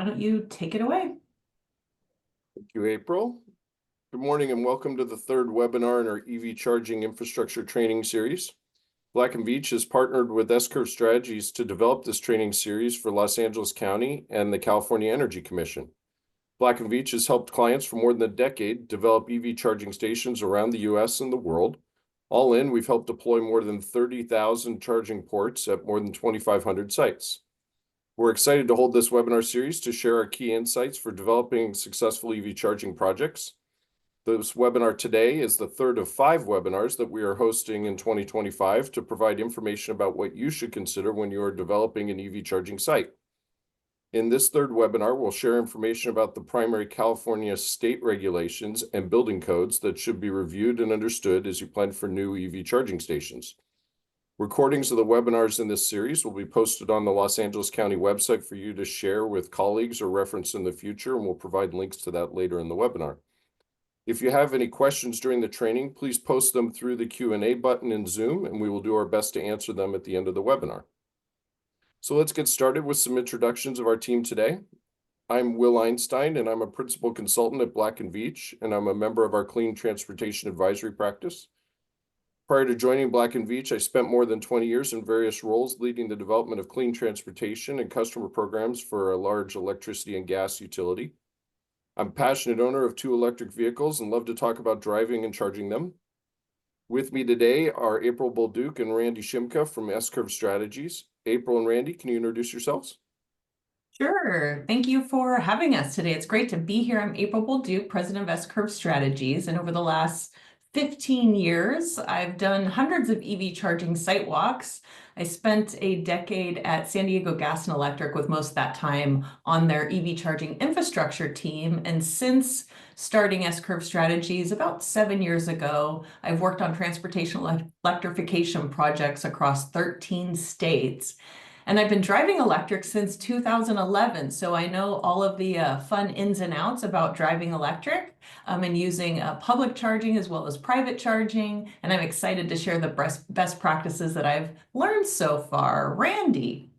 don't you take it away? Thank you, April. Good morning and welcome to the third webinar in our EV charging infrastructure training series. Black & Veatch has partnered with S-Curve Strategies to develop this training series for Los Angeles County and the California Energy Commission. Black & Veatch has helped clients for more than a decade develop EV charging stations around the US and the world. All in, we've helped deploy more than 30,000 charging ports at more than 2,500 sites. We're excited to hold this webinar series to share our key insights for developing successful EV charging projects. This webinar today is the third of 5 webinars that we are hosting in 2025 to provide information about what you should consider when you are developing an EV charging site. In this third webinar, we'll share information about the primary California state regulations and building codes that should be reviewed and understood as you plan for new EV charging stations. Recordings of the webinars in this series will be posted on the Los Angeles County website for you to share with colleagues or reference in the future, and we'll provide links to that later in the webinar. If you have any questions during the training, please post them through the Q&A button in Zoom, and we will do our best to answer them at the end of the webinar. So let's get started with some introductions of our team today. I'm Will Einstein, and I'm a principal consultant at Black & Veatch, and I'm a member of our Clean Transportation Advisory practice. Prior to joining Black & Veatch, I spent more than 20 years in various roles leading the development of clean transportation and customer programs for a large electricity and gas utility. I'm a passionate owner of 2 electric vehicles and love to talk about driving and charging them. With me today are April Bolduc and Randy Shimka from S-Curve Strategies. April and Randy, can you introduce yourselves? Sure. Thank you for having us today. It's great to be here. I'm April Bolduc, president of S-Curve Strategies, and over the last 15 years, I've done hundreds of EV charging site walks. I spent a decade at San Diego Gas and Electric, with most of that time on their EV charging infrastructure team. And since starting S-Curve Strategies about 7 years ago, I've worked on transportation electrification projects across 13 states. And I've been driving electric since 2011, so I know all of the fun ins and outs about driving electric and using public charging as well as private charging. And I'm excited to share the best practices that I've learned so far. Randy.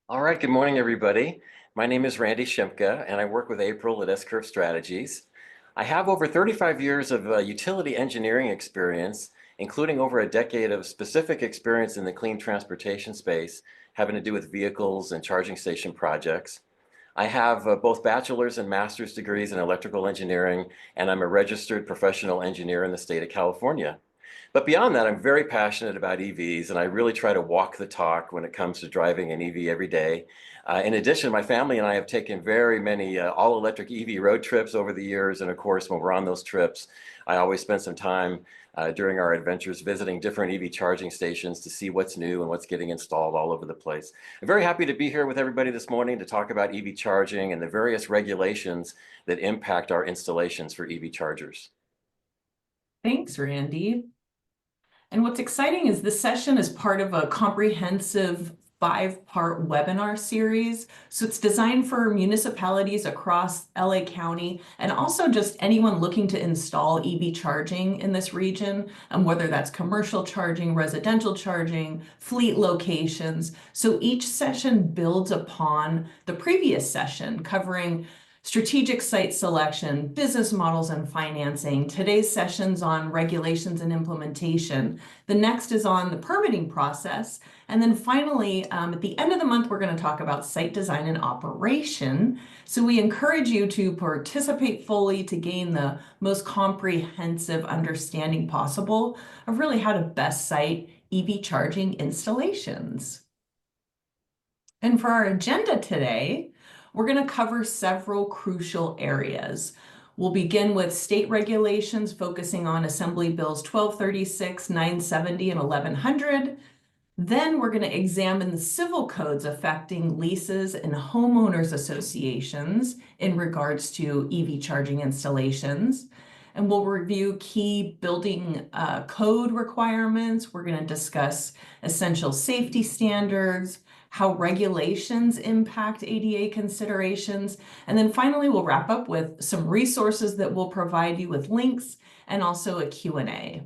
All right, good morning, everybody. My name is Randy Shimka, and I work with April at S-Curve Strategies. I have over 35 years of utility engineering experience, including over a decade of specific experience in the clean transportation space, having to do with vehicles and charging station projects. I have both bachelor's and master's degrees in electrical engineering, and I'm a registered professional engineer in the state of California. But beyond that, I'm very passionate about EVs, and I really try to walk the talk when it comes to driving an EV every day. In addition, my family and I have taken very many all-electric EV road trips over the years, and of course, when we're on those trips, I always spend some time during our adventures visiting different EV charging stations to see what's new and what's getting installed all over the place. I'm very happy to be here with everybody this morning to talk about EV charging and the various regulations that impact our installations for EV chargers. Thanks, Randy. And what's exciting is this session is part of a comprehensive 5-part webinar series. So it's designed for municipalities across LA County and also just anyone looking to install EV charging in this region, whether that's commercial charging, residential charging, fleet locations. So each session builds upon the previous session, covering strategic site selection, business models and financing. Today's session's on regulations and implementation. The next is on the permitting process. And then finally, at the end of the month, we're going to talk about site design and operation. So we encourage you to participate fully to gain the most comprehensive understanding possible of really how to best site EV charging installations. And for our agenda today, we're going to cover several crucial areas. We'll begin with state regulations, focusing on Assembly Bills 1236, 970, and 1100. Then we're going to examine the civil codes affecting leases and homeowners associations in regards to EV charging installations. And we'll review key building code requirements. We're going to discuss essential safety standards, how regulations impact ADA considerations. And then finally, we'll wrap up with some resources that will provide you with links and also a Q&A.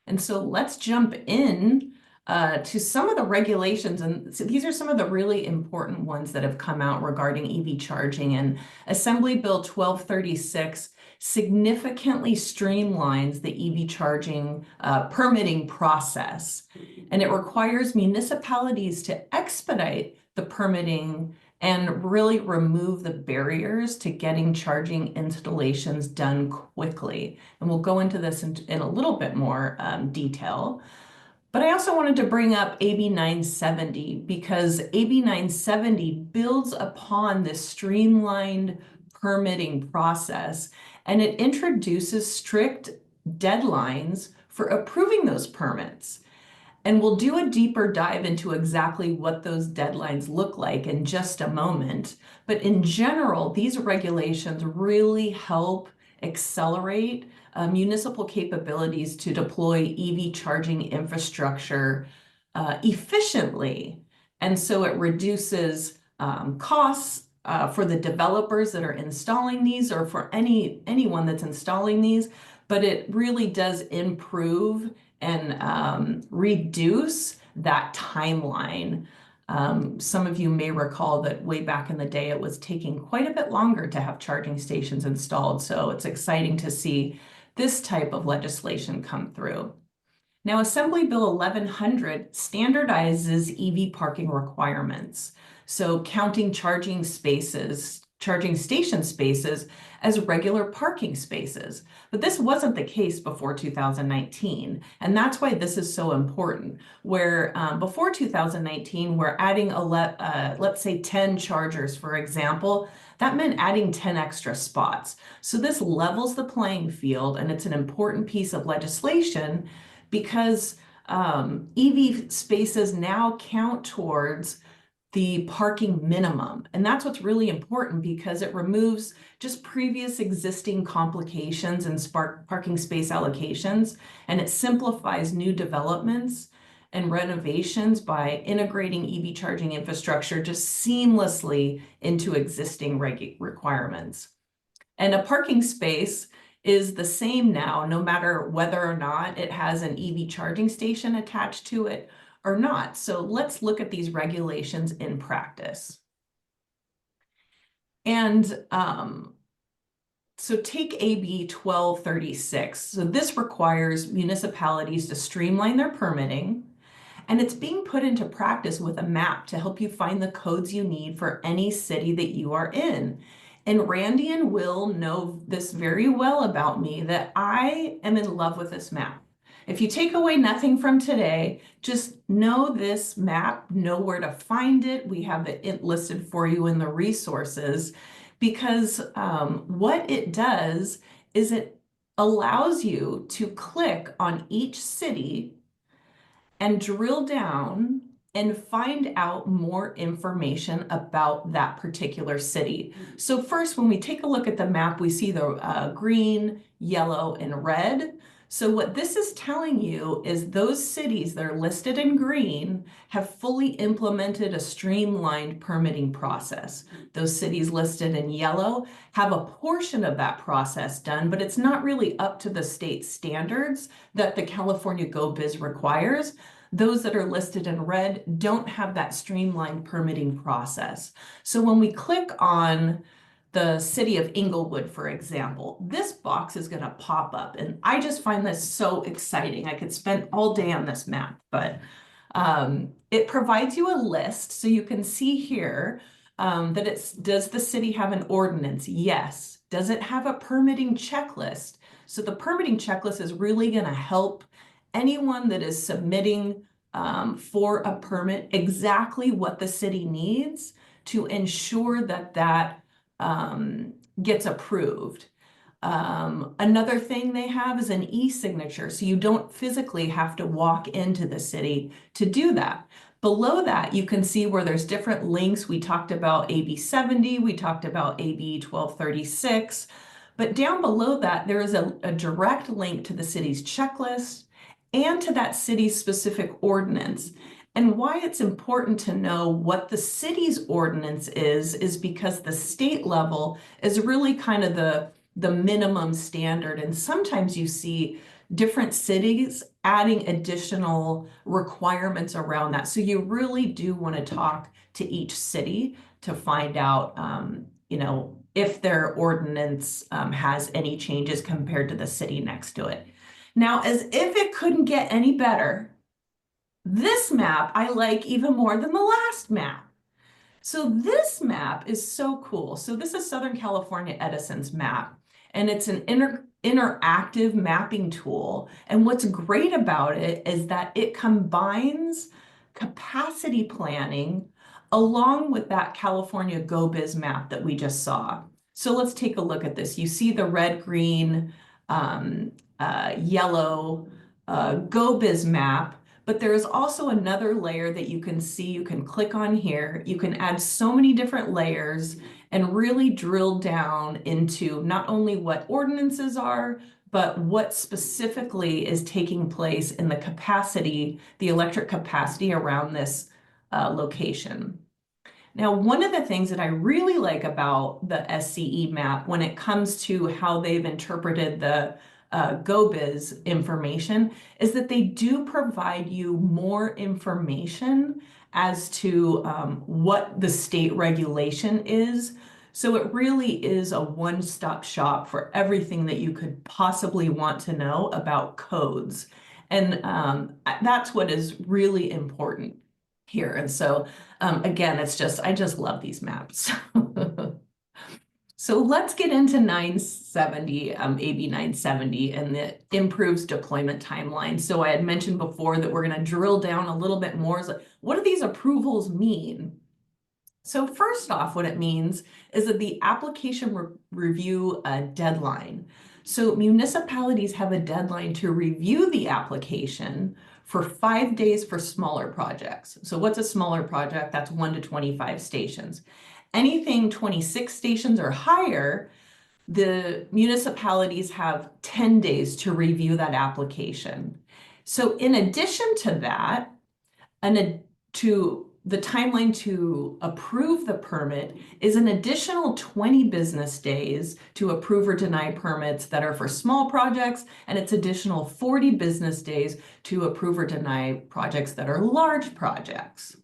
And so let's jump in to some of the regulations. And so these are some of the really important ones that have come out regarding EV charging. And Assembly Bill 1236 significantly streamlines the EV charging permitting process. And it requires municipalities to expedite the permitting and really remove the barriers to getting charging installations done quickly. And we'll go into this in a little bit more detail. But I also wanted to bring up AB 970 because AB 970 builds upon this streamlined permitting process, and it introduces strict deadlines for approving those permits. And we'll do a deeper dive into exactly what those deadlines look like in just a moment. But in general, these regulations really help accelerate municipal capabilities to deploy EV charging infrastructure efficiently. And so it reduces costs for the developers that are installing these or for anyone that's installing these, but it really does improve and reduce that timeline. Some of you may recall that way back in the day, it was taking quite a bit longer to have charging stations installed. So it's exciting to see this type of legislation come through. Now, Assembly Bill 1100 standardizes EV parking requirements. So counting charging station spaces as regular parking spaces. But this wasn't the case before 2019. And that's why this is so important. Where before 2019, we're adding, let's say 10 chargers, for example. That meant adding 10 extra spots. So this levels the playing field, and it's an important piece of legislation because EV spaces now count towards the parking minimum. And that's what's really important because it removes just previous existing complications in parking space allocations, and it simplifies new developments and renovations by integrating EV charging infrastructure just seamlessly into existing requirements. And a parking space is the same now, no matter whether or not it has an EV charging station attached to it or not. So let's look at these regulations in practice. And so take AB 1236. So this requires municipalities to streamline their permitting, and it's being put into practice with a map to help you find the codes you need for any city that you are in. And Randy and Will know this very well about me, that I am in love with this map. If you take away nothing from today, just know this map, know where to find it. We have it listed for you in the resources, because what it does is it allows you to click on each city and drill down and find out more information about that particular city. So first, when we take a look at the map, we see the green, yellow, and red. So what this is telling you is those cities that are listed in green have fully implemented a streamlined permitting process. Those cities listed in yellow have a portion of that process done, but it's not really up to the state standards that the California Go Biz requires. Those that are listed in red don't have that streamlined permitting process. So when we click on the city of Inglewood, for example, this box is going to pop up. And I just find this so exciting. I could spend all day on this map, but it provides you a list. So you can see here that does the city have an ordinance? Yes. Does it have a permitting checklist? So the permitting checklist is really going to help anyone that is submitting for a permit exactly what the city needs to ensure that that gets approved. Another thing they have is an e-signature, so you don't physically have to walk into the city to do that. Below that, you can see where there's different links. We talked about AB 70, we talked about AB 1236, but down below that, there is a direct link to the city's checklist and to that city's specific ordinance. And why it's important to know what the city's ordinance is because the state level is really kind of the minimum standard. And sometimes you see different cities adding additional requirements around that. So you really do want to talk to each city to find out, if their ordinance has any changes compared to the city next to it. Now, as if it couldn't get any better, this map I like even more than the last map. So this map is so cool. So this is Southern California Edison's map, and it's an interactive mapping tool. And what's great about it is that it combines capacity planning along with that California GoBiz map that we just saw. So let's take a look at this. You see the red, green, yellow GoBiz map. But there is also another layer that you can see. You can click on here. You can add so many different layers and really drill down into not only what ordinances are, but what specifically is taking place in the capacity, the electric capacity around this location. Now, one of the things that I really like about the SCE map when it comes to how they've interpreted the GoBiz information is that they do provide you more information as to what the state regulation is. So it really is a one-stop shop for everything that you could possibly want to know about codes. And that's what is really important here. And so again, I just love these maps. So let's get into 970, AB 970, and the improves deployment timeline. So I had mentioned before that we're going to drill down a little bit more. Like, what do these approvals mean? So first off, what it means is that the application review deadline. So municipalities have a deadline to review the application for 5 days for smaller projects. So what's a smaller project? That's 1 to 25 stations. Anything 26 stations or higher, the municipalities have 10 days to review that application. So in addition to that, the timeline to approve the permit is an additional 20 business days to approve or deny permits that are for small projects, and it's additional 40 business days to approve or deny projects that are large projects.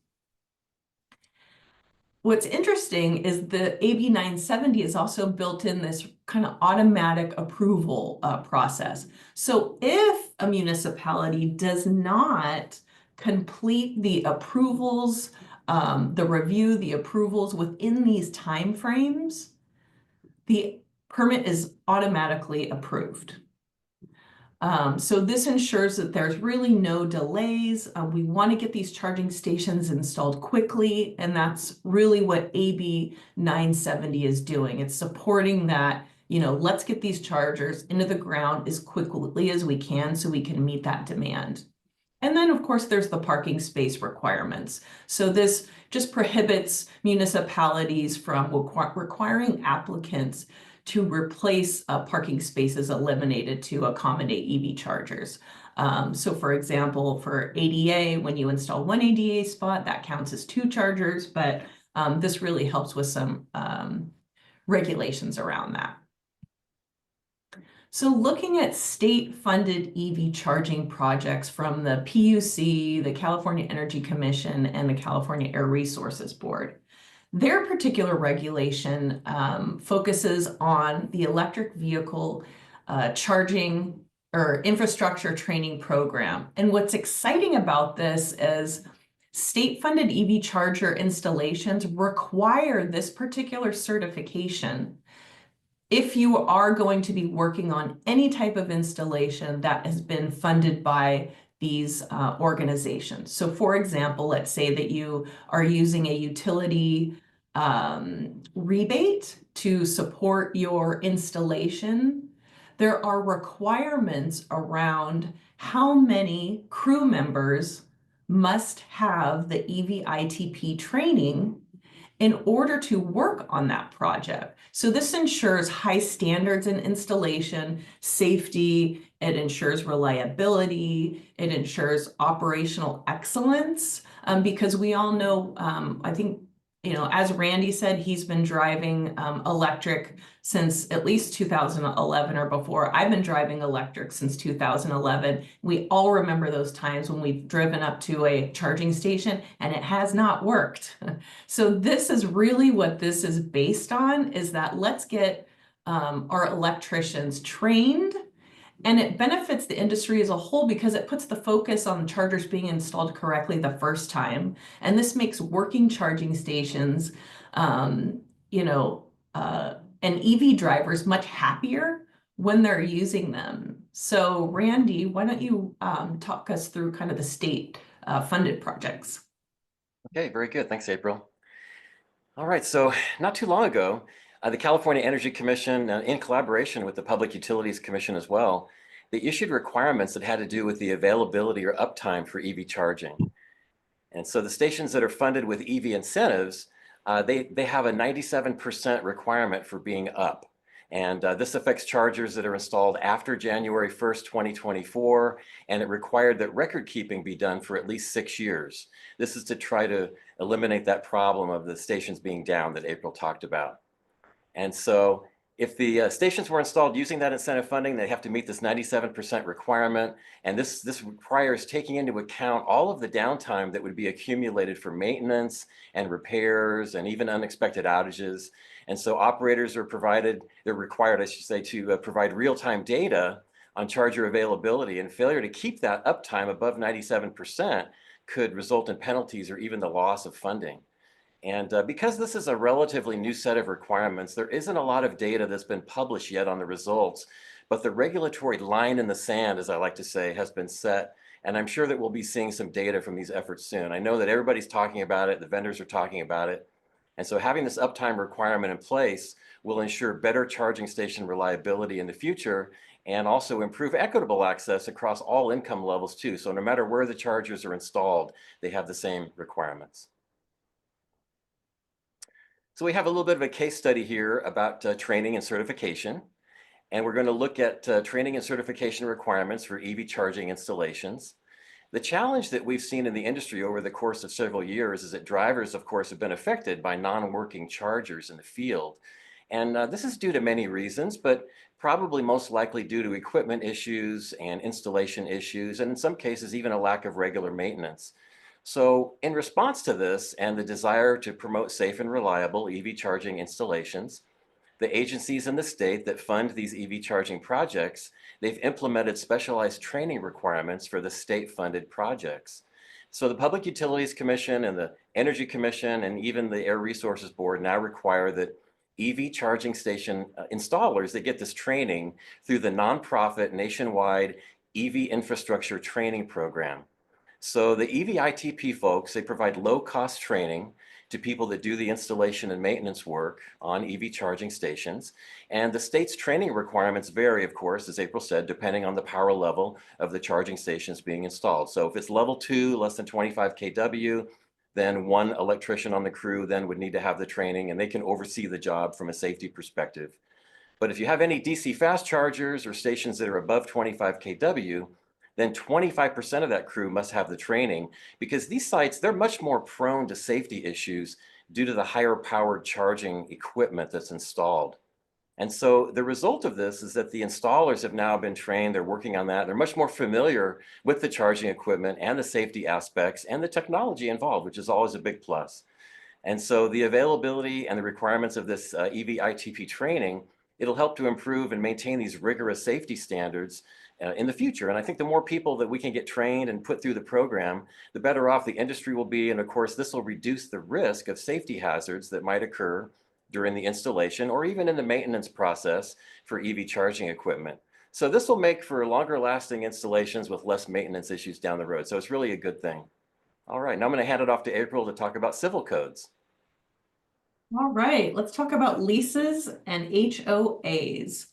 What's interesting is the AB 970 is also built in this kind of automatic approval process. So if a municipality does not complete the approvals, the review, the approvals within these timeframes, the permit is automatically approved. So this ensures that there's really no delays. We want to get these charging stations installed quickly, and that's really what AB 970 is doing. It's supporting that, let's get these chargers into the ground as quickly as we can so we can meet that demand. And then, of course, there's the parking space requirements. So this just prohibits municipalities from requiring applicants to replace parking spaces eliminated to accommodate EV chargers. So for example, for ADA, when you install one ADA spot, that counts as 2 chargers, but this really helps with some regulations around that. So looking at state-funded EV charging projects from the PUC, the California Energy Commission, and the California Air Resources Board, their particular regulation focuses on the electric vehicle charging or infrastructure training program. And what's exciting about this is state-funded EV charger installations require this particular certification if you are going to be working on any type of installation that has been funded by these organizations. So for example, let's say that you are using a utility rebate to support your installation. There are requirements around how many crew members must have the EV ITP training in order to work on that project. So this ensures high standards in installation, safety, it ensures reliability, it ensures operational excellence, because we all know, I think as Randy said, he's been driving electric since at least 2011 or before. I've been driving electric since 2011. We all remember those times when we've driven up to a charging station and it has not worked. So this is really what this is based on, is that let's get our electricians trained. And it benefits the industry as a whole because it puts the focus on chargers being installed correctly the first time. And this makes working charging stations, and EV drivers much happier when they're using them. So Randy, why don't you talk us through kind of the state funded projects? Okay, very good. Thanks, April. All right, so not too long ago, the California Energy Commission, in collaboration with the Public Utilities Commission as well, they issued requirements that had to do with the availability or uptime for EV charging. And so the stations that are funded with EV incentives, they have a 97% requirement for being up. And this affects chargers that are installed after January 1st, 2024, and it required that record keeping be done for at least 6 years. This is to try to eliminate that problem of the stations being down that April talked about. And so if the stations were installed using that incentive funding, they have to meet this 97% requirement. And this requires taking into account all of the downtime that would be accumulated for maintenance and repairs and even unexpected outages. And so operators are required, I should say, to provide real-time data on charger availability, and failure to keep that uptime above 97% could result in penalties or even the loss of funding. And because this is a relatively new set of requirements, there isn't a lot of data that's been published yet on the results, but the regulatory line in the sand, as I like to say, has been set. And I'm sure that we'll be seeing some data from these efforts soon. I know that everybody's talking about it, the vendors are talking about it. And so having this uptime requirement in place will ensure better charging station reliability in the future, and also improve equitable access across all income levels too. So no matter where the chargers are installed, they have the same requirements. So we have a little bit of a case study here about training and certification. And we're going to look at training and certification requirements for EV charging installations. The challenge that we've seen in the industry over the course of several years is that drivers, of course, have been affected by non-working chargers in the field. And this is due to many reasons, but probably most likely due to equipment issues and installation issues, and in some cases, even a lack of regular maintenance. So in response to this and the desire to promote safe and reliable EV charging installations, the agencies in the state that fund these EV charging projects, they've implemented specialized training requirements for the state-funded projects. So the Public Utilities Commission and the Energy Commission and even the Air Resources Board now require that EV charging station installers, they get this training through the nonprofit nationwide EV infrastructure training program. So the EVITP folks, they provide low-cost training to people that do the installation and maintenance work on EV charging stations. And the state's training requirements vary, of course, as April said, depending on the power level of the charging stations being installed. So if it's level 2, less than 25 kW, then one electrician on the crew then would need to have the training, and they can oversee the job from a safety perspective. But if you have any DC fast chargers or stations that are above 25 kW, then 25% of that crew must have the training, because these sites, they're much more prone to safety issues due to the higher powered charging equipment that's installed. And so the result of this is that the installers have now been trained, they're working on that, they're much more familiar with the charging equipment and the safety aspects and the technology involved, which is always a big plus. And so the availability and the requirements of this EVITP training, it'll help to improve and maintain these rigorous safety standards in the future. And I think the more people that we can get trained and put through the program, the better off the industry will be. And of course, this will reduce the risk of safety hazards that might occur during the installation or even in the maintenance process for EV charging equipment. So this will make for longer lasting installations with less maintenance issues down the road. So it's really a good thing. All right, now I'm going to hand it off to April to talk about civil codes. All right, let's talk about leases and HOAs.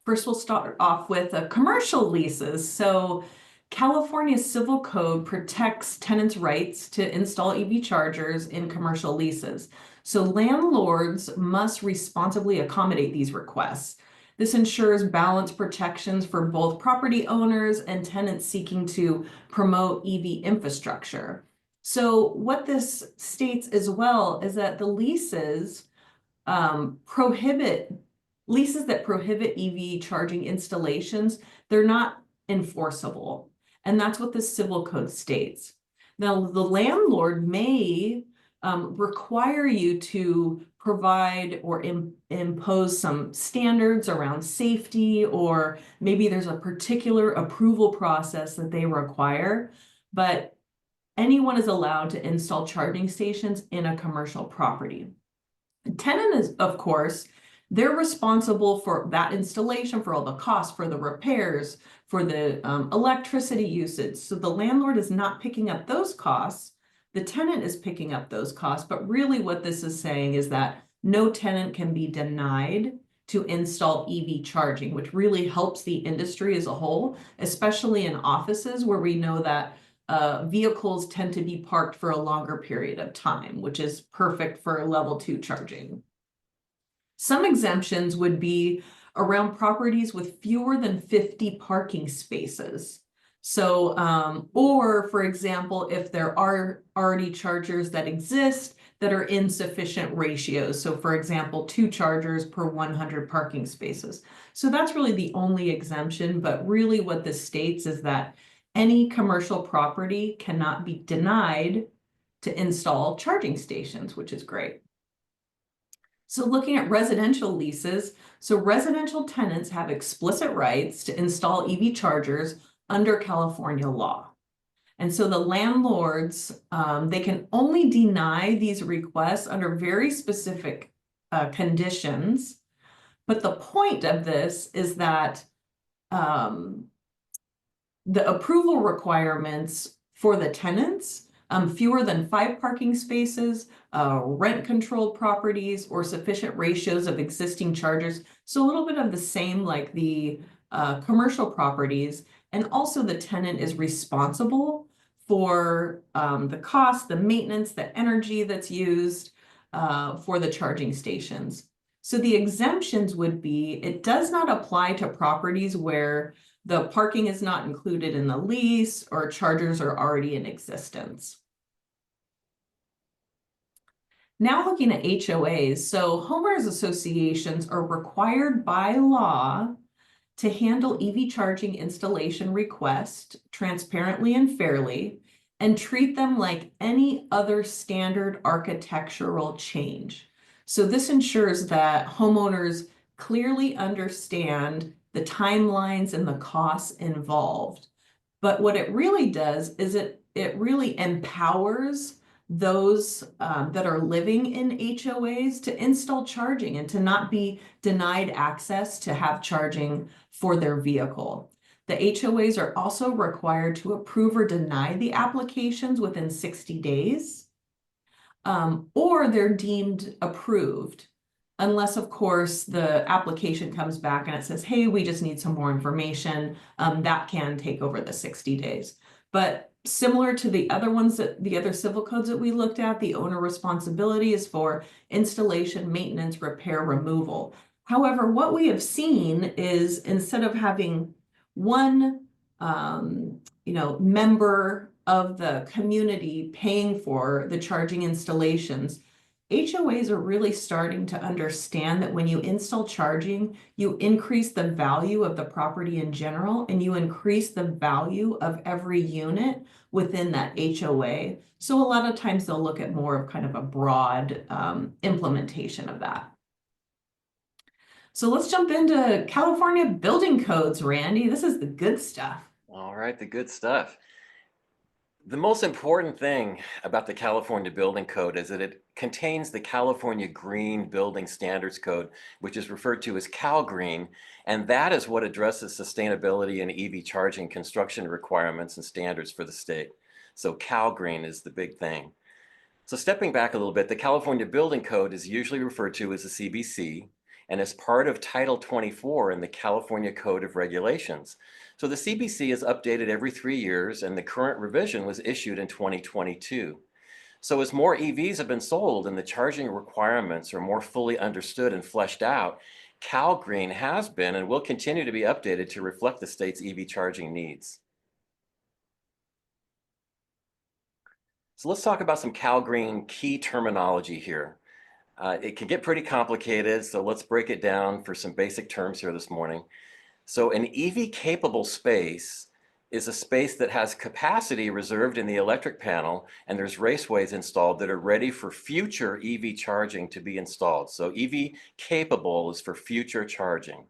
First, we'll start off with commercial leases. So California's civil code protects tenants' rights to install EV chargers in commercial leases. So landlords must responsibly accommodate these requests. This ensures balanced protections for both property owners and tenants seeking to promote EV infrastructure. So what this states as well is that the leases leases that prohibit EV charging installations, they're not enforceable. And that's what the civil code states. Now, the landlord may require you to provide or impose some standards around safety, or maybe there's a particular approval process that they require, but anyone is allowed to install charging stations in a commercial property. The tenant is, of course, they're responsible for that installation, for all the costs, for the repairs, for the electricity usage. So the landlord is not picking up those costs. The tenant is picking up those costs. But really what this is saying is that no tenant can be denied to install EV charging, which really helps the industry as a whole, especially in offices where we know that vehicles tend to be parked for a longer period of time, which is perfect for level 2 charging. Some exemptions would be around properties with fewer than 50 parking spaces. So, or for example, if there are already chargers that exist that are in sufficient ratios. So for example, 2 chargers per 100 parking spaces. So that's really the only exemption, but really what this states is that any commercial property cannot be denied to install charging stations, which is great. So looking at residential leases, so residential tenants have explicit rights to install EV chargers under California law. And so the landlords, they can only deny these requests under very specific conditions. But the point of this is that the approval requirements for the tenants, fewer than 5 parking spaces, rent-controlled properties, or sufficient ratios of existing chargers. So a little bit of the same like the commercial properties. And also the tenant is responsible for the cost, the maintenance, the energy that's used for the charging stations. So the exemptions would be, it does not apply to properties where the parking is not included in the lease or chargers are already in existence. Now looking at HOAs, so homeowners associations are required by law to handle EV charging installation requests transparently and fairly and treat them like any other standard architectural change. So this ensures that homeowners clearly understand the timelines and the costs involved. But what it really does is it really empowers those that are living in HOAs to install charging and to not be denied access to have charging for their vehicle. The HOAs are also required to approve or deny the applications within 60 days, or they're deemed approved. Unless, of course, the application comes back and it says, hey, we just need some more information, that can take over the 60 days. But similar to the other ones, the other civil codes that we looked at, the owner responsibility is for installation, maintenance, repair, removal. However, what we have seen is instead of having one member of the community paying for the charging installations, HOAs are really starting to understand that when you install charging, you increase the value of the property in general, and you increase the value of every unit within that HOA. So a lot of times they'll look at more of kind of a broad implementation of that. So let's jump into California building codes, Randy. This is the good stuff. All right, the good stuff. The most important thing about the California Building Code is that it contains the California Green Building Standards Code, which is referred to as CalGreen, and that is what addresses sustainability and EV charging construction requirements and standards for the state. So CalGreen is the big thing. So stepping back a little bit, the California Building Code is usually referred to as the CBC, and is part of Title 24 in the California Code of Regulations. So the CBC is updated every 3 years, and the current revision was issued in 2022. So as more EVs have been sold and the charging requirements are more fully understood and fleshed out, CalGreen has been and will continue to be updated to reflect the state's EV charging needs. So let's talk about some CalGreen key terminology here. It can get pretty complicated, so let's break it down for some basic terms here this morning. So an EV-capable space is a space that has capacity reserved in the electric panel, and there's raceways installed that are ready for future EV charging to be installed. So EV-capable is for future charging.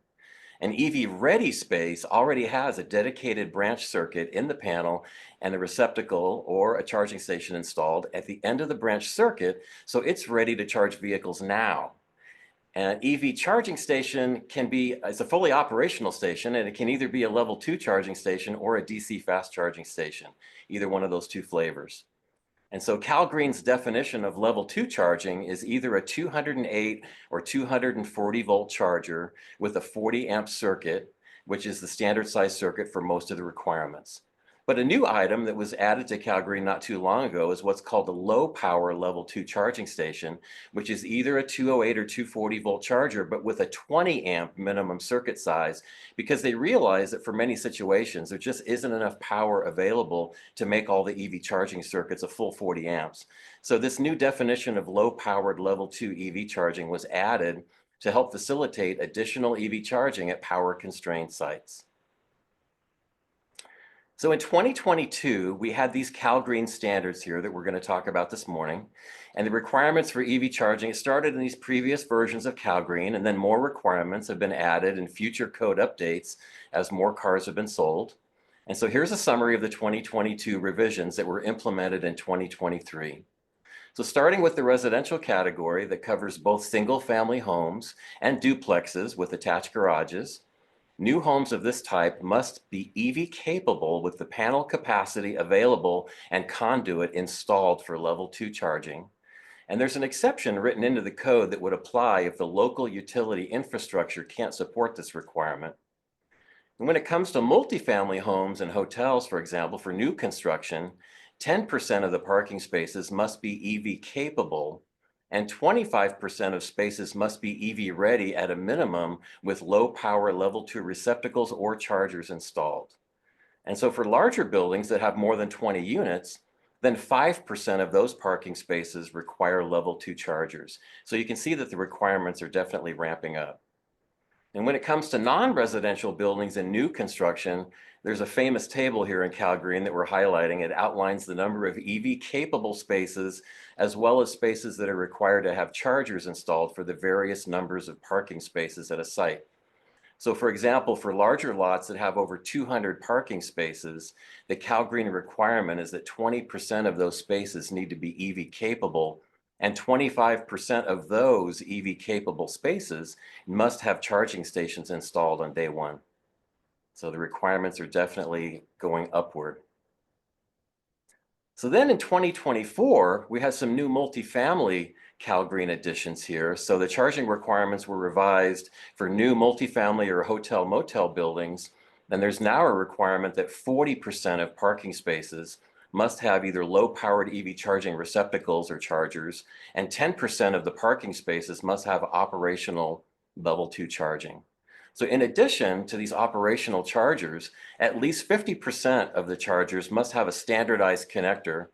An EV-ready space already has a dedicated branch circuit in the panel and a receptacle or a charging station installed at the end of the branch circuit, so it's ready to charge vehicles now. An EV charging station it's a fully operational station, and it can either be a level 2 charging station or a DC fast charging station, either one of those two flavors. And so CalGreen's definition of level 2 charging is either a 208 or 240 volt charger with a 40 amp circuit, which is the standard size circuit for most of the requirements. But a new item that was added to CalGreen not too long ago is what's called a low power level 2 charging station, which is either a 208 or 240 volt charger, but with a 20 amp minimum circuit size, because they realize that for many situations, there just isn't enough power available to make all the EV charging circuits a full 40 amps. So this new definition of low powered level 2 EV charging was added to help facilitate additional EV charging at power constrained sites. So in 2022, we had these CalGreen standards here that we're going to talk about this morning. And the requirements for EV charging, it started in these previous versions of CalGreen, and then more requirements have been added in future code updates as more cars have been sold. And so here's a summary of the 2022 revisions that were implemented in 2023. So starting with the residential category that covers both single-family homes and duplexes with attached garages, new homes of this type must be EV capable with the panel capacity available and conduit installed for level 2 charging. And there's an exception written into the code that would apply if the local utility infrastructure can't support this requirement. And when it comes to multifamily homes and hotels, for example, for new construction, 10% of the parking spaces must be EV capable, and 25% of spaces must be EV ready at a minimum with low power level 2 receptacles or chargers installed. And so for larger buildings that have more than 20 units, then 5% of those parking spaces require level 2 chargers. So you can see that the requirements are definitely ramping up. And when it comes to non-residential buildings and new construction, there's a famous table here in CalGreen that we're highlighting. It outlines the number of EV-capable spaces, as well as spaces that are required to have chargers installed for the various numbers of parking spaces at a site. So for example, for larger lots that have over 200 parking spaces, the CalGreen requirement is that 20% of those spaces need to be EV-capable, and 25% of those EV-capable spaces must have charging stations installed on day one. So the requirements are definitely going upward. So then in 2024, we had some new multifamily CalGreen additions here. So the charging requirements were revised for new multifamily or hotel motel buildings. And there's now a requirement that 40% of parking spaces must have either low-powered EV charging receptacles or chargers, and 10% of the parking spaces must have operational level 2 charging. So in addition to these operational chargers, at least 50% of the chargers must have a standardized connector.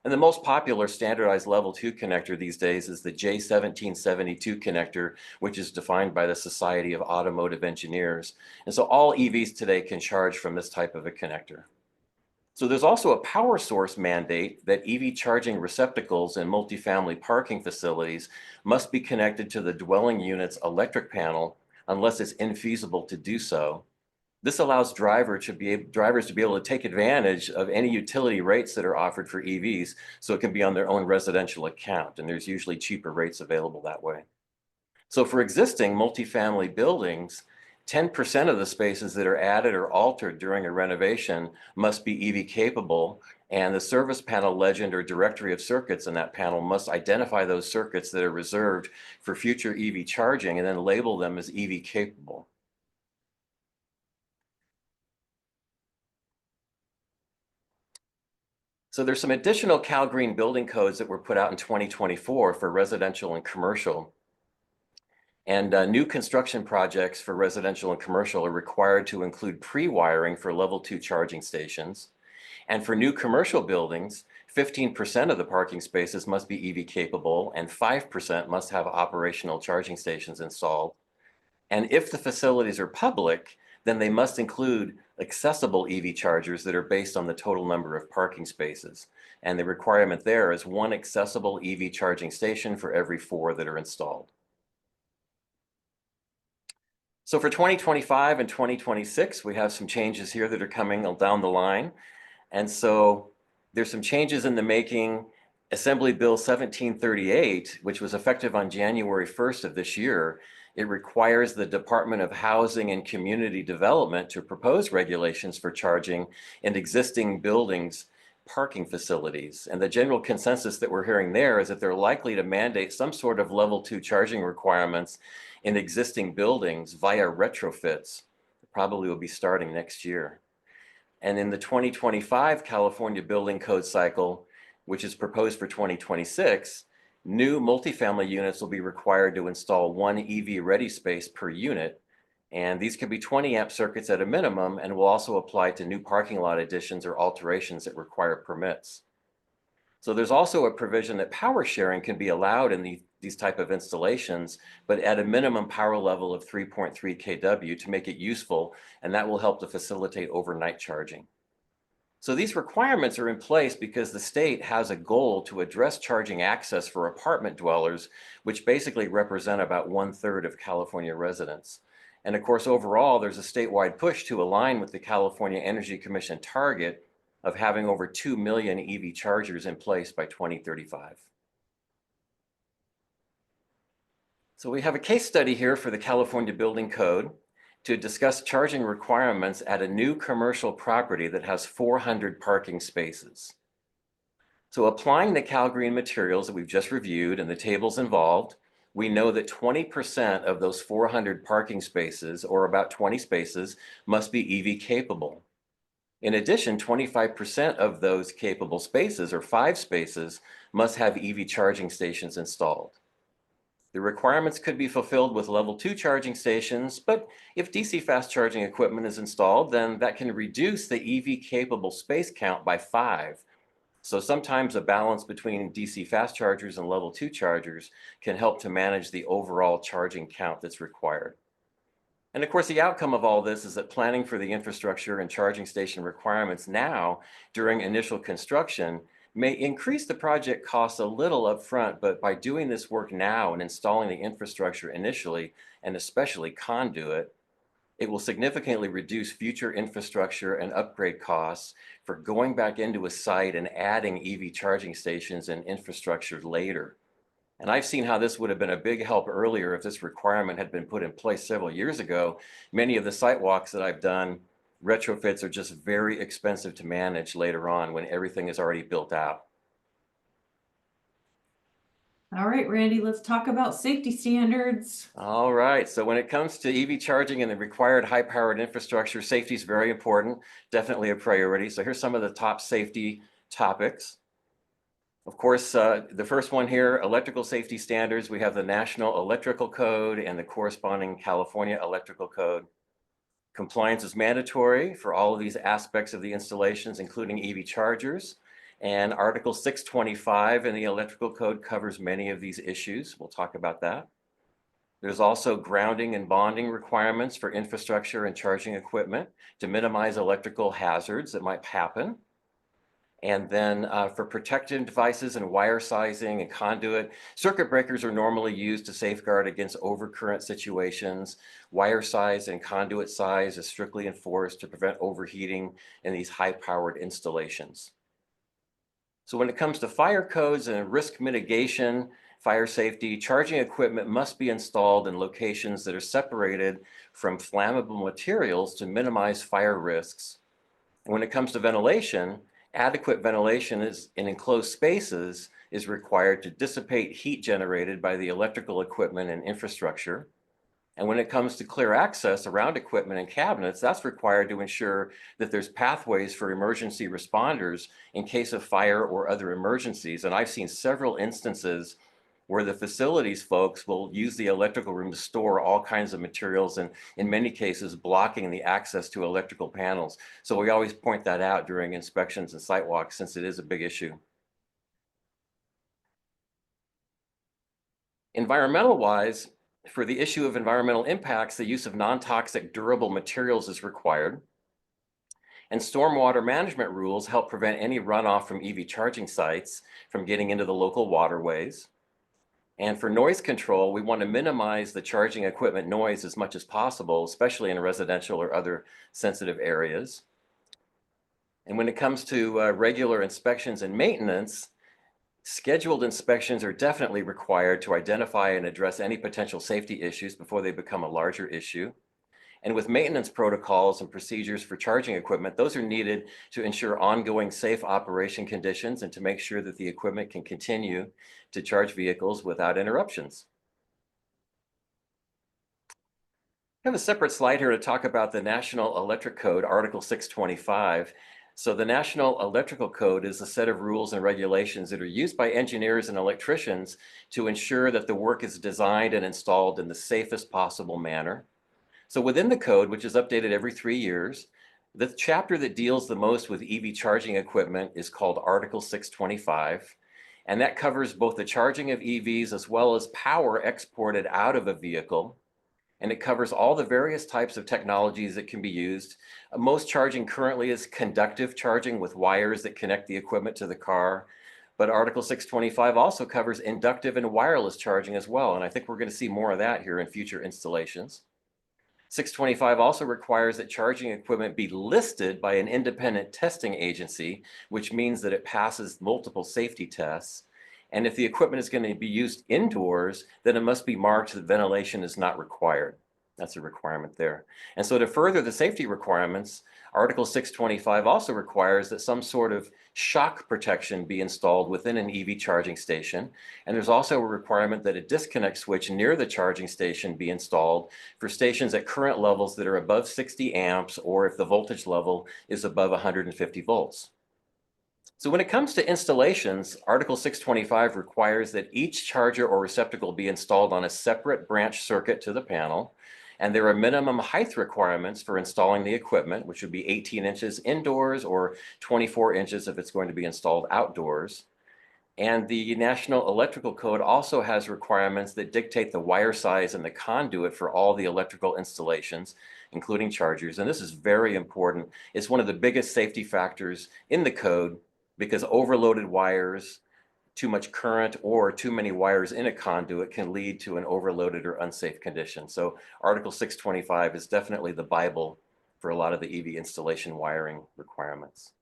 And the most popular standardized level 2 connector these days is the J1772 connector, which is defined by the Society of Automotive Engineers. And so all EVs today can charge from this type of a connector. So there's also a power source mandate that EV charging receptacles in multifamily parking facilities must be connected to the dwelling unit's electric panel unless it's infeasible to do so. This allows drivers to be able to take advantage of any utility rates that are offered for EVs, so it can be on their own residential account, and there's usually cheaper rates available that way. So for existing multifamily buildings, 10% of the spaces that are added or altered during a renovation must be EV capable, and the service panel legend or directory of circuits in that panel must identify those circuits that are reserved for future EV charging and then label them as EV capable. So there's some additional CalGreen building codes that were put out in 2024 for residential and commercial. And new construction projects for residential and commercial are required to include pre-wiring for level 2 charging stations. And for new commercial buildings, 15% of the parking spaces must be EV capable, and 5% must have operational charging stations installed. And if the facilities are public, then they must include accessible EV chargers that are based on the total number of parking spaces. And the requirement there is 1 accessible EV charging station for every 4 that are installed. So for 2025 and 2026, we have some changes here that are coming down the line. And so there's some changes in the making. Assembly Bill 1738, which was effective on January 1st of this year, it requires the Department of Housing and Community Development to propose regulations for charging in existing buildings parking facilities. And the general consensus that we're hearing there is that they're likely to mandate some sort of level 2 charging requirements in existing buildings via retrofits. Probably will be starting next year. And in the 2025 California Building Code cycle, which is proposed for 2026, new multifamily units will be required to install 1 EV ready space per unit. And these could be 20 amp circuits at a minimum, and will also apply to new parking lot additions or alterations that require permits. So there's also a provision that power sharing can be allowed in these type of installations, but at a minimum power level of 3.3 kW to make it useful, and that will help to facilitate overnight charging. So these requirements are in place because the state has a goal to address charging access for apartment dwellers, which basically represent about 1/3 of California residents. And of course, overall, there's a statewide push to align with the California Energy Commission target of having over 2 million EV chargers in place by 2035. So we have a case study here for the California Building Code to discuss charging requirements at a new commercial property that has 400 parking spaces. So applying the CalGreen materials that we've just reviewed and the tables involved, we know that 20% of those 400 parking spaces, or about 20 spaces, must be EV capable. In addition, 25% of those capable spaces, or 5 spaces, must have EV charging stations installed. The requirements could be fulfilled with level 2 charging stations, but if DC fast charging equipment is installed, then that can reduce the EV capable space count by 5. So sometimes a balance between DC fast chargers and level 2 chargers can help to manage the overall charging count that's required. And of course, the outcome of all this is that planning for the infrastructure and charging station requirements now during initial construction may increase the project costs a little upfront, but by doing this work now and installing the infrastructure initially, and especially conduit, it will significantly reduce future infrastructure and upgrade costs for going back into a site and adding EV charging stations and infrastructure later. And I've seen how this would have been a big help earlier if this requirement had been put in place several years ago. Many of the site walks that I've done, retrofits are just very expensive to manage later on when everything is already built out. All right, Randy, let's talk about safety standards. All right, so when it comes to EV charging and the required high-powered infrastructure, safety is very important, definitely a priority. So here's some of the top safety topics. Of course, the first one here, electrical safety standards. We have the National Electrical Code and the corresponding California Electrical Code. Compliance is mandatory for all of these aspects of the installations, including EV chargers. And Article 625 in the Electrical Code covers many of these issues. We'll talk about that. There's also grounding and bonding requirements for infrastructure and charging equipment to minimize electrical hazards that might happen. And then for protective devices and wire sizing and conduit, circuit breakers are normally used to safeguard against overcurrent situations. Wire size and conduit size is strictly enforced to prevent overheating in these high-powered installations. So when it comes to fire codes and risk mitigation, fire safety, charging equipment must be installed in locations that are separated from flammable materials to minimize fire risks. And when it comes to ventilation, adequate ventilation in enclosed spaces is required to dissipate heat generated by the electrical equipment and infrastructure. And when it comes to clear access around equipment and cabinets, that's required to ensure that there's pathways for emergency responders in case of fire or other emergencies. And I've seen several instances where the facilities folks will use the electrical room to store all kinds of materials, and in many cases blocking the access to electrical panels. So we always point that out during inspections and site walks, since it is a big issue. Environmental wise, for the issue of environmental impacts, the use of non-toxic durable materials is required. And stormwater management rules help prevent any runoff from EV charging sites from getting into the local waterways. And for noise control, we want to minimize the charging equipment noise as much as possible, especially in residential or other sensitive areas. And when it comes to regular inspections and maintenance, scheduled inspections are definitely required to identify and address any potential safety issues before they become a larger issue. And with maintenance protocols and procedures for charging equipment, those are needed to ensure ongoing safe operation conditions and to make sure that the equipment can continue to charge vehicles without interruptions. I have a separate slide here to talk about the National Electric Code, Article 625. So the National Electrical Code is a set of rules and regulations that are used by engineers and electricians to ensure that the work is designed and installed in the safest possible manner. So within the code, which is updated every 3 years, the chapter that deals the most with EV charging equipment is called Article 625. And that covers both the charging of EVs as well as power exported out of a vehicle. And it covers all the various types of technologies that can be used. Most charging currently is conductive charging with wires that connect the equipment to the car. But Article 625 also covers inductive and wireless charging as well. And I think we're going to see more of that here in future installations. 625 also requires that charging equipment be listed by an independent testing agency, which means that it passes multiple safety tests. And if the equipment is going to be used indoors, then it must be marked that ventilation is not required. That's a requirement there. And so to further the safety requirements, Article 625 also requires that some sort of shock protection be installed within an EV charging station. And there's also a requirement that a disconnect switch near the charging station be installed for stations at current levels that are above 60 amps or if the voltage level is above 150 volts. So when it comes to installations, Article 625 requires that each charger or receptacle be installed on a separate branch circuit to the panel. And there are minimum height requirements for installing the equipment, which would be 18 inches indoors or 24 inches if it's going to be installed outdoors. And the National Electrical Code also has requirements that dictate the wire size and the conduit for all the electrical installations, including chargers. And this is very important. It's one of the biggest safety factors in the code because overloaded wires, too much current, or too many wires in a conduit can lead to an overloaded or unsafe condition. So Article 625 is definitely the Bible for a lot of the EV installation wiring requirements.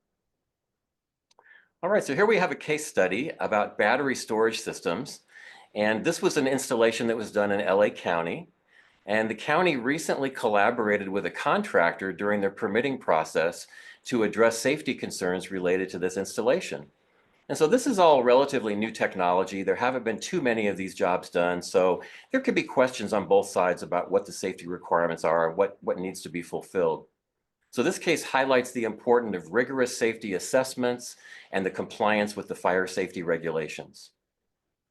All right, so here we have a case study about battery storage systems. And this was an installation that was done in LA County. And the county recently collaborated with a contractor during their permitting process to address safety concerns related to this installation. And so this is all relatively new technology. There haven't been too many of these jobs done. So there could be questions on both sides about what the safety requirements are, what needs to be fulfilled. So this case highlights the importance of rigorous safety assessments and the compliance with the fire safety regulations.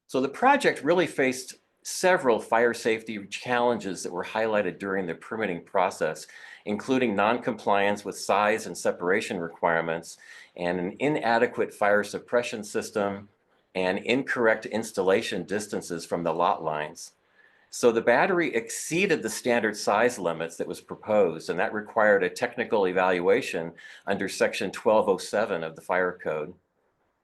So the project really faced several fire safety challenges that were highlighted during the permitting process, including non-compliance with size and separation requirements and an inadequate fire suppression system and incorrect installation distances from the lot lines. So the battery exceeded the standard size limits that was proposed, and that required a technical evaluation under Section 1207 of the Fire Code.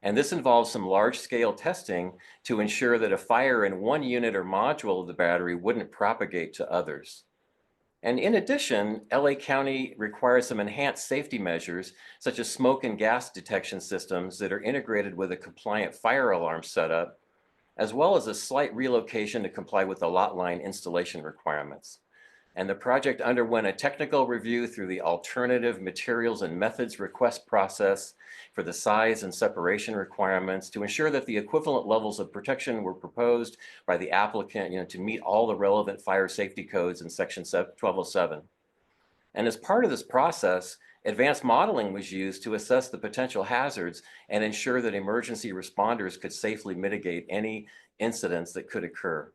And this involves some large-scale testing to ensure that a fire in one unit or module of the battery wouldn't propagate to others. And in addition, LA County requires some enhanced safety measures, such as smoke and gas detection systems that are integrated with a compliant fire alarm setup, as well as a slight relocation to comply with the lot line installation requirements. And the project underwent a technical review through the alternative materials and methods request process for the size and separation requirements to ensure that the equivalent levels of protection were proposed by the applicant, to meet all the relevant fire safety codes in Section 1207. And as part of this process, advanced modeling was used to assess the potential hazards and ensure that emergency responders could safely mitigate any incidents that could occur.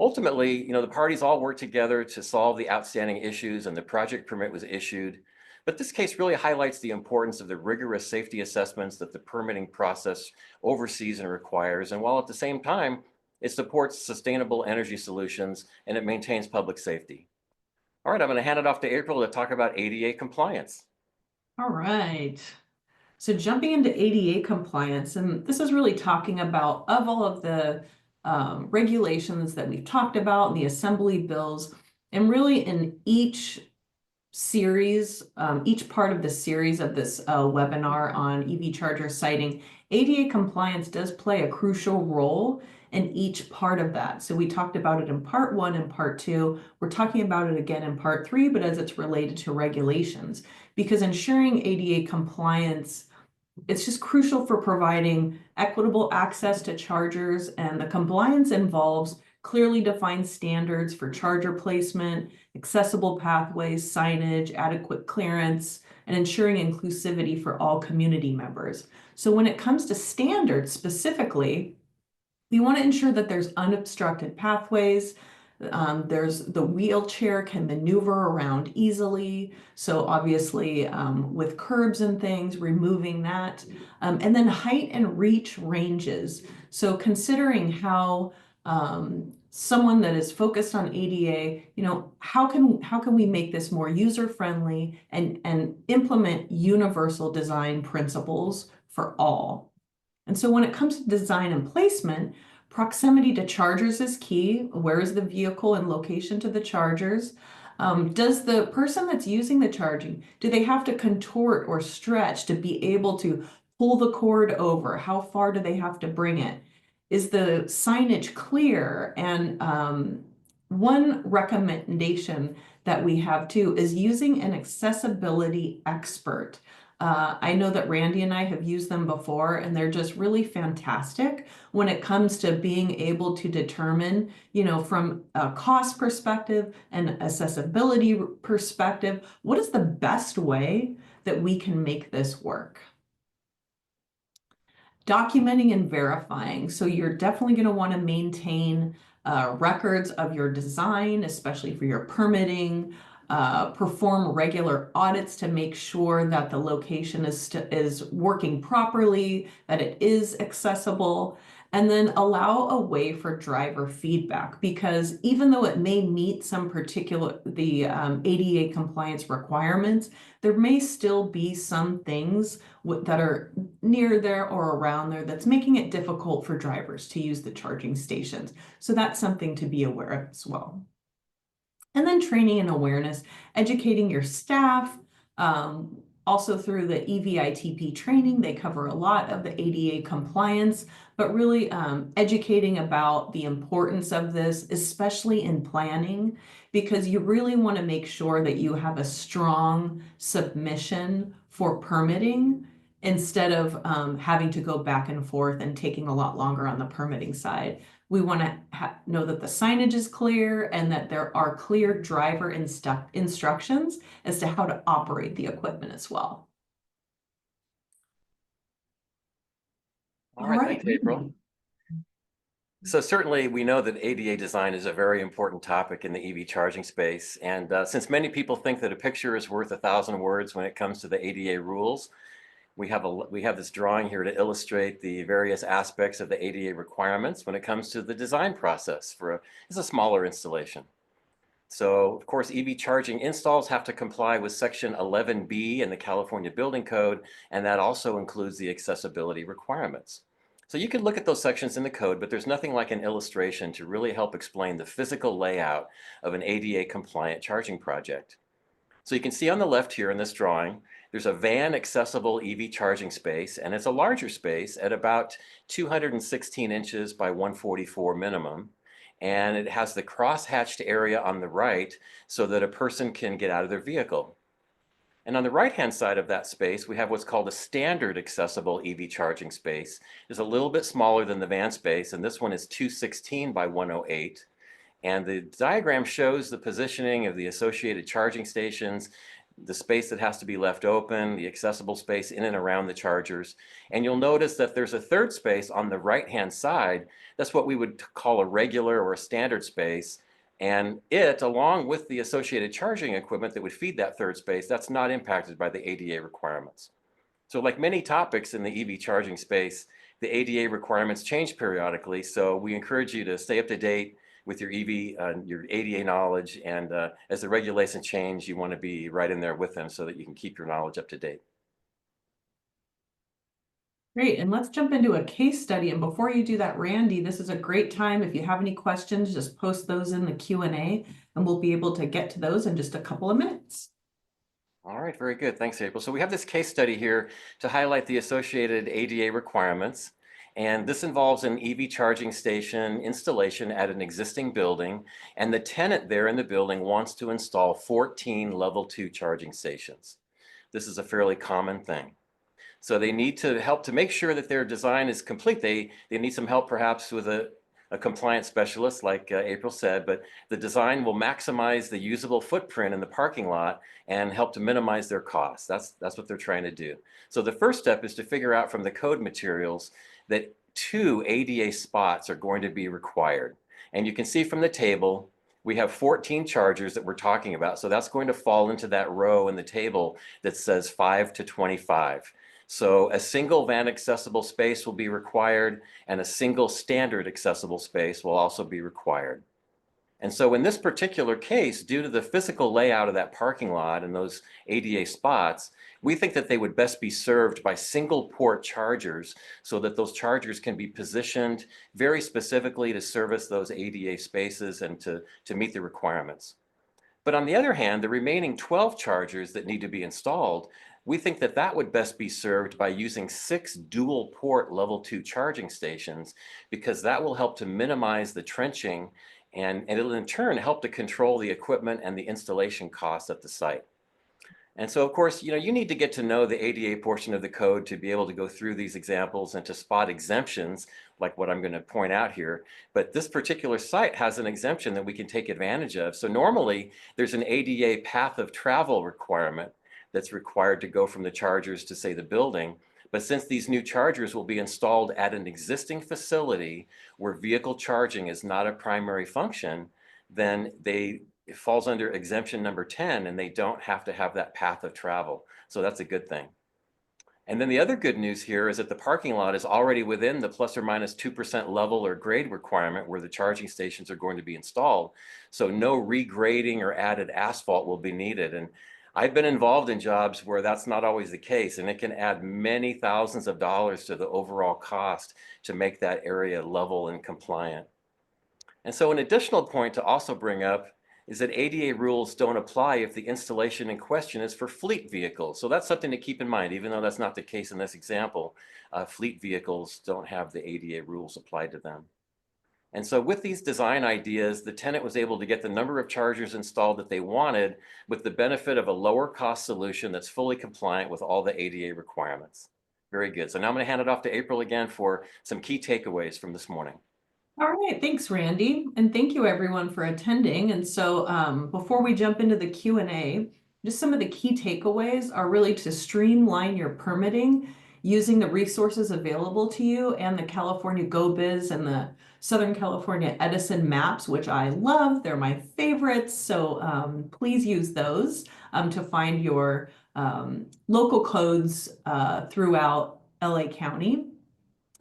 Ultimately, the parties all worked together to solve the outstanding issues and the project permit was issued. But this case really highlights the importance of the rigorous safety assessments that the permitting process oversees and requires. And while at the same time, it supports sustainable energy solutions, and it maintains public safety. All right, I'm going to hand it off to April to talk about ADA compliance. All right. So jumping into ADA compliance, and this is really talking about of all of the regulations that we've talked about in the assembly bills, and really in each series, each part of the series of this webinar on EV charger siting, ADA compliance does play a crucial role in each part of that. So we talked about it in part 1 and part 2. We're talking about it again in part 3, but as it's related to regulations, because ensuring ADA compliance, it's just crucial for providing equitable access to chargers, and the compliance involves clearly defined standards for charger placement, accessible pathways, signage, adequate clearance, and ensuring inclusivity for all community members. So when it comes to standards specifically, we want to ensure that there's unobstructed pathways. There's the wheelchair can maneuver around easily. So obviously with curbs and things, removing that. And then height and reach ranges. So considering how someone that is focused on ADA, how can we make this more user-friendly and implement universal design principles for all? And so when it comes to design and placement, proximity to chargers is key. Where is the vehicle and location to the chargers? Does the person that's using the charging, do they have to contort or stretch to be able to pull the cord over? How far do they have to bring it? Is the signage clear? And one recommendation that we have too is using an accessibility expert. I know that Randy and I have used them before, and they're just really fantastic when it comes to being able to determine, from a cost perspective and accessibility perspective, what is the best way that we can make this work? Documenting and verifying. So you're definitely going to want to maintain records of your design, especially for your permitting. Perform regular audits to make sure that the location is working properly, that it is accessible, and then allow a way for driver feedback, because even though it may meet some the ADA compliance requirements, there may still be some things that are near there or around there that's making it difficult for drivers to use the charging stations. So that's something to be aware of as well. And then training and awareness, educating your staff, also through the EVITP training. They cover a lot of the ADA compliance, but really educating about the importance of this, especially in planning, because you really want to make sure that you have a strong submission for permitting instead of having to go back and forth and taking a lot longer on the permitting side. We want to know that the signage is clear and that there are clear driver instructions as to how to operate the equipment as well. All right, thanks, April. So certainly we know that ADA design is a very important topic in the EV charging space. And since many people think that a picture is worth 1,000 words when it comes to the ADA rules, we have this drawing here to illustrate the various aspects of the ADA requirements when it comes to the design process for it's a smaller installation. So of course, EV charging installs have to comply with Section 11B in the California Building Code, and that also includes the accessibility requirements. So you could look at those sections in the code, but there's nothing like an illustration to really help explain the physical layout of an ADA compliant charging project. So you can see on the left here in this drawing, there's a van accessible EV charging space, and it's a larger space at about 216 inches by 144 minimum. And it has the cross-hatched area on the right so that a person can get out of their vehicle. And on the right-hand side of that space, we have what's called a standard accessible EV charging space. It's a little bit smaller than the van space, and this one is 216 by 108. And the diagram shows the positioning of the associated charging stations, the space that has to be left open, the accessible space in and around the chargers. And you'll notice that there's a third space on the right-hand side. That's what we would call a regular or a standard space. And it, along with the associated charging equipment that would feed that third space, that's not impacted by the ADA requirements. So like many topics in the EV charging space, the ADA requirements change periodically. So we encourage you to stay up to date with your your ADA knowledge. And as the regulations change, you want to be right in there with them so that you can keep your knowledge up to date. Great, and let's jump into a case study. And before you do that, Randy, this is a great time. If you have any questions, just post those in the Q&A and we'll be able to get to those in just a couple of minutes. All right, very good. Thanks, April. So we have this case study here to highlight the associated ADA requirements. And this involves an EV charging station installation at an existing building. And the tenant there in the building wants to install 14 level 2 charging stations. This is a fairly common thing. So they need to help to make sure that their design is complete. They need some help perhaps with a compliance specialist, like April said, but the design will maximize the usable footprint in the parking lot and help to minimize their costs. That's what they're trying to do. So the first step is to figure out from the code materials that 2 ADA spots are going to be required. And you can see from the table, we have 14 chargers that we're talking about. So that's going to fall into that row in the table that says 5 to 25. So a single van accessible space will be required and a single standard accessible space will also be required. And so in this particular case, due to the physical layout of that parking lot and those ADA spots, we think that they would best be served by single port chargers so that those chargers can be positioned very specifically to service those ADA spaces and to meet the requirements. But on the other hand, the remaining 12 chargers that need to be installed, we think that that would best be served by using 6 dual port level 2 charging stations, because that will help to minimize the trenching and it'll in turn help to control the equipment and the installation costs at the site. And so, of course, you need to get to know the ADA portion of the code to be able to go through these examples and to spot exemptions like what I'm going to point out here. But this particular site has an exemption that we can take advantage of. So normally there's an ADA path of travel requirement that's required to go from the chargers to, say, the building. But since these new chargers will be installed at an existing facility where vehicle charging is not a primary function, then it falls under exemption number 10 and they don't have to have that path of travel. So that's a good thing. And then the other good news here is that the parking lot is already within the plus or minus 2% level or grade requirement where the charging stations are going to be installed. So no regrading or added asphalt will be needed. And I've been involved in jobs where that's not always the case, and it can add many thousands of dollars to the overall cost to make that area level and compliant. And so an additional point to also bring up is that ADA rules don't apply if the installation in question is for fleet vehicles. So that's something to keep in mind, even though that's not the case in this example. Fleet vehicles don't have the ADA rules applied to them. And so with these design ideas, the tenant was able to get the number of chargers installed that they wanted with the benefit of a lower cost solution that's fully compliant with all the ADA requirements. Very good. So now I'm going to hand it off to April again for some key takeaways from this morning. All right, thanks, Randy. And thank you everyone for attending. And so before we jump into the Q&A, just some of the key takeaways are really to streamline your permitting using the resources available to you and the California GoBiz and the Southern California Edison maps, which I love. They're my favorites. So please use those to find your local codes throughout LA County.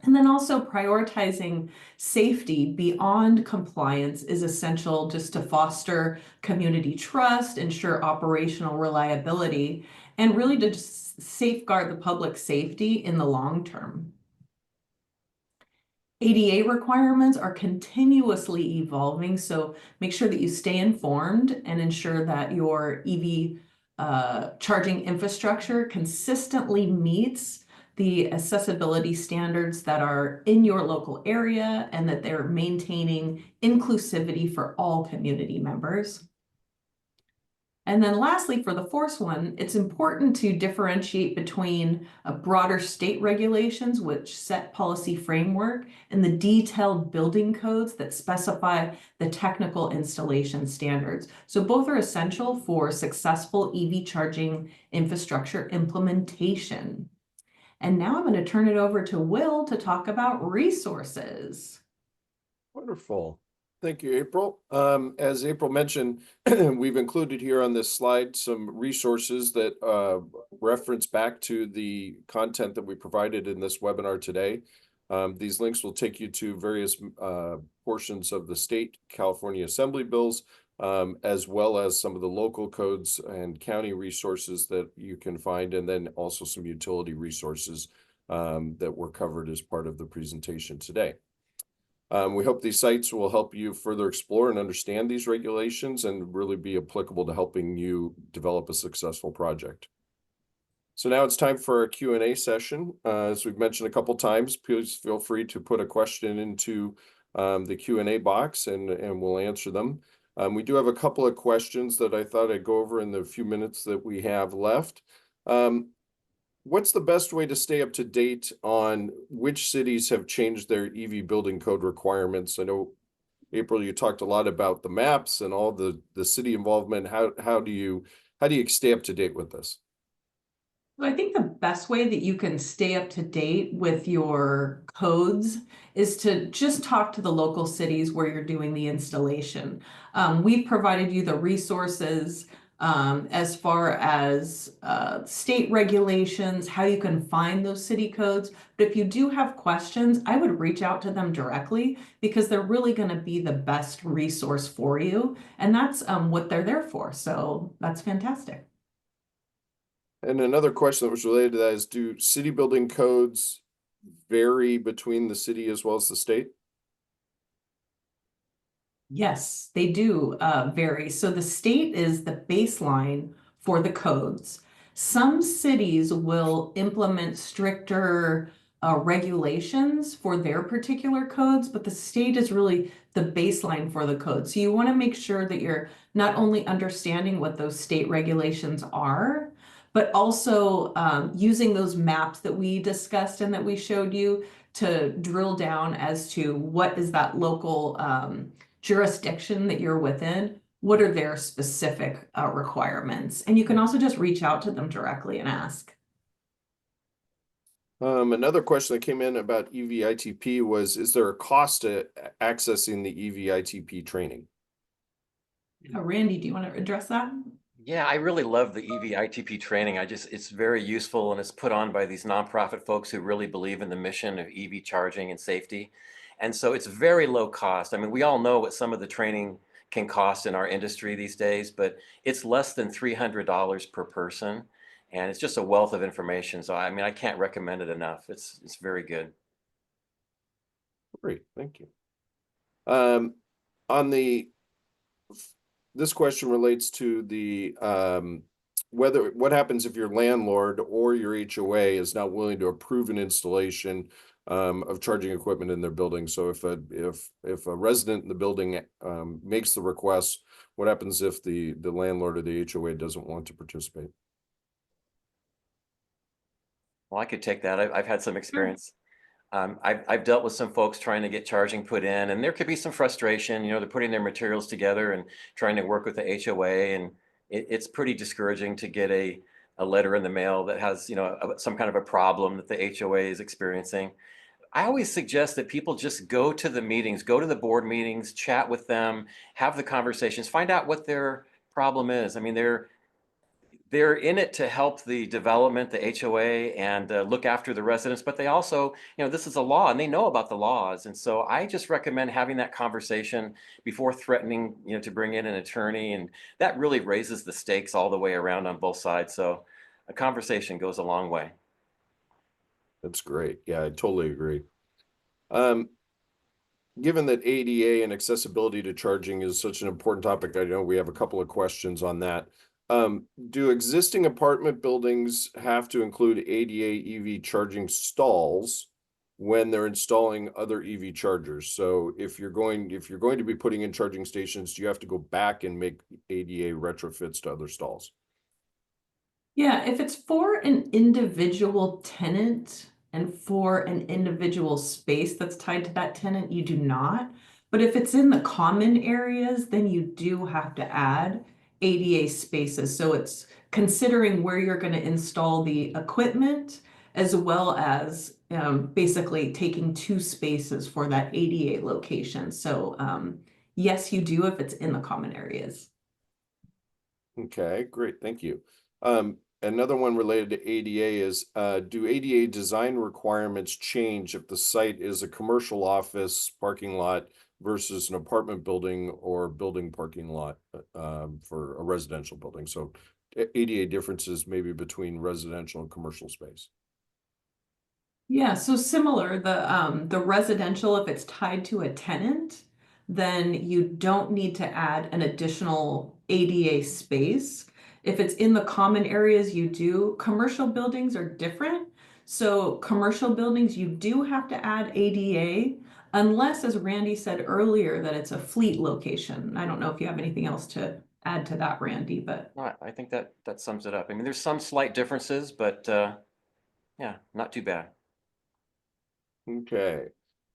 And then also prioritizing safety beyond compliance is essential just to foster community trust, ensure operational reliability, and really to just safeguard the public safety in the long term. ADA requirements are continuously evolving, so make sure that you stay informed and ensure that your EV charging infrastructure consistently meets the accessibility standards that are in your local area and that they're maintaining inclusivity for all community members. And then lastly, for the fourth one, it's important to differentiate between broader state regulations, which set policy framework, and the detailed building codes that specify the technical installation standards. So both are essential for successful EV charging infrastructure implementation. And now I'm going to turn it over to Will to talk about resources. Wonderful. Thank you, April. As April mentioned, we've included here on this slide some resources that reference back to the content that we provided in this webinar today. These links will take you to various portions of the state California Assembly bills, as well as some of the local codes and county resources that you can find, and then also some utility resources that were covered as part of the presentation today. We hope these sites will help you further explore and understand these regulations and really be applicable to helping you develop a successful project. So now it's time for our Q&A session. As we've mentioned a couple times, please feel free to put a question into the Q&A box and we'll answer them. We do have a couple of questions that I thought I'd go over in the few minutes that we have left. What's the best way to stay up to date on which cities have changed their EV building code requirements? I know, April, you talked a lot about the maps and all the city involvement. How do you stay up to date with this? I think the best way that you can stay up to date with your codes is to just talk to the local cities where you're doing the installation. We've provided you the resources as far as state regulations, how you can find those city codes. But if you do have questions, I would reach out to them directly because they're really going to be the best resource for you. And that's what they're there for. So that's fantastic. And another question that was related to that is, do city building codes vary between the city as well as the state? Yes, they do vary. So the state is the baseline for the codes. Some cities will implement stricter regulations for their particular codes, but the state is really the baseline for the code. So you want to make sure that you're not only understanding what those state regulations are, but also using those maps that we discussed and that we showed you to drill down as to what is that local jurisdiction that you're within, what are their specific requirements? And you can also just reach out to them directly and ask. Another question that came in about EV ITP was, is there a cost to accessing the EV ITP training? Randy, do you want to address that? Yeah, I really love the EV ITP training. It's very useful, and it's put on by these nonprofit folks who really believe in the mission of EV charging and safety. And so it's very low cost. I mean, we all know what some of the training can cost in our industry these days, but it's less than $300 per person. And it's just a wealth of information. So, I mean, I can't recommend it enough. It's very good. Great, thank you. This question relates to the what happens if your landlord or your HOA is not willing to approve an installation of charging equipment in their building. So if a resident in the building makes the request, what happens if the landlord or the HOA doesn't want to participate? Well, I could take that. I've had some experience. I've dealt with some folks trying to get charging put in, and there could be some frustration. You know, they're putting their materials together and trying to work with the HOA, and it's pretty discouraging to get a letter in the mail that has, you know, some kind of a problem that the HOA is experiencing. I always suggest that people just go to the meetings, go to the board meetings, chat with them, have the conversations, find out what their problem is. I mean, they're in it to help the development, the HOA, and look after the residents, but they also, you know, this is a law and they know about the laws. And so I just recommend having that conversation before threatening, you know, to bring in an attorney. And that really raises the stakes all the way around on both sides. So a conversation goes a long way. That's great. Yeah, I totally agree. Given that ADA and accessibility to charging is such an important topic, I know we have a couple of questions on that. Do existing apartment buildings have to include ADA EV charging stalls when they're installing other EV chargers? So if you're going to be putting in charging stations, do you have to go back and make ADA retrofits to other stalls? Yeah, if it's for an individual tenant and for an individual space that's tied to that tenant, you do not. But if it's in the common areas, then you do have to add ADA spaces. So it's considering where you're going to install the equipment, as well as basically taking 2 spaces for that ADA location. So yes, you do if it's in the common areas. Okay, great. Thank you. another one related to ADA is, do ADA design requirements change if the site is a commercial office parking lot versus an apartment building or building parking lot, for a residential building? So ADA differences maybe between residential and commercial space. Yeah, so similar, the residential, if it's tied to a tenant, then you don't need to add an additional ADA space. If it's in the common areas, you do. Commercial buildings are different. So commercial buildings, you do have to add ADA unless, as Randy said earlier, that it's a fleet location. I don't know if you have anything else to add to that, Randy, but I think that sums it up. I mean, there's some slight differences, but yeah, not too bad. Okay.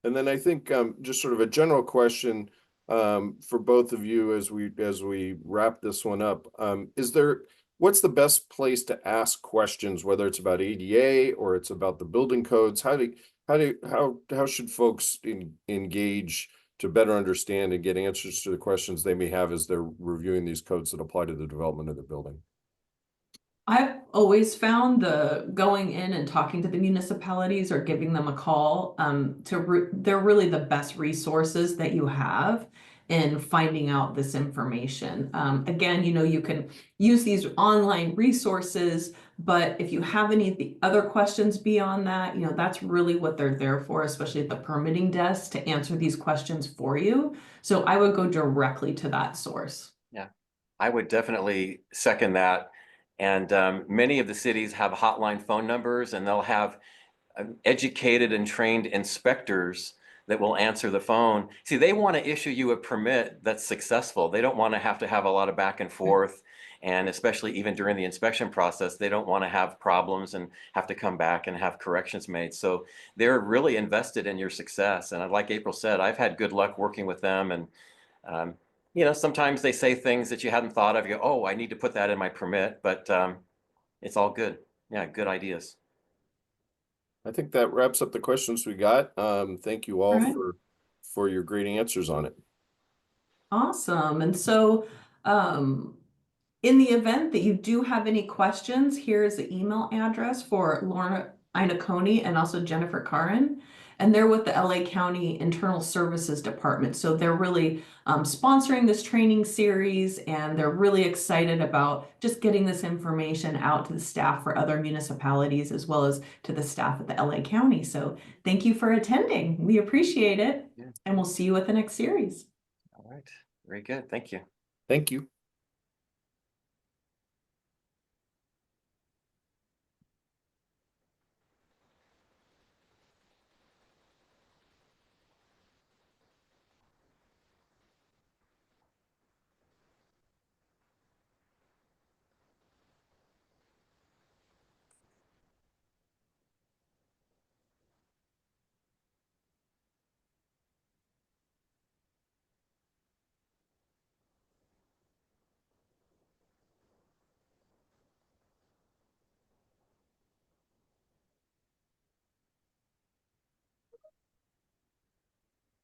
And then I think just sort of a general question for both of you as we wrap this one up. What's the best place to ask questions, whether it's about ADA or it's about the building codes? How should folks engage to better understand and get answers to the questions they may have as they're reviewing these codes that apply to the development of the building? I've always found the going in and talking to the municipalities or giving them a call, they're really the best resources that you have in finding out this information. Again, you can use these online resources, but if you have any of the other questions beyond that, that's really what they're there for, especially at the permitting desk, to answer these questions for you. So I would go directly to that source. Yeah, I would definitely second that. And many of the cities have hotline phone numbers, and they'll have educated and trained inspectors that will answer the phone. See, they want to issue you a permit that's successful. They don't want to have a lot of back and forth. And especially even during the inspection process, they don't want to have problems and have to come back and have corrections made. So they're really invested in your success. And like April said, I've had good luck working with them. And sometimes they say things that you hadn't thought of. You go, oh, I need to put that in my permit, but it's all good. Yeah, good ideas. I think that wraps up the questions we got. Thank you all All right. for your great answers on it. Awesome. And so, in the event that you do have any questions, here's the email address for Lorna Inaconi and also Jennifer Karin. And they're with the LA County Internal Services Department. So they're really sponsoring this training series, and they're really excited about just getting this information out to the staff for other municipalities as well as to the staff at the LA County. So thank you for attending. We appreciate it. Yeah. And we'll see you at the next series. All right. Very good. Thank you. Thank you.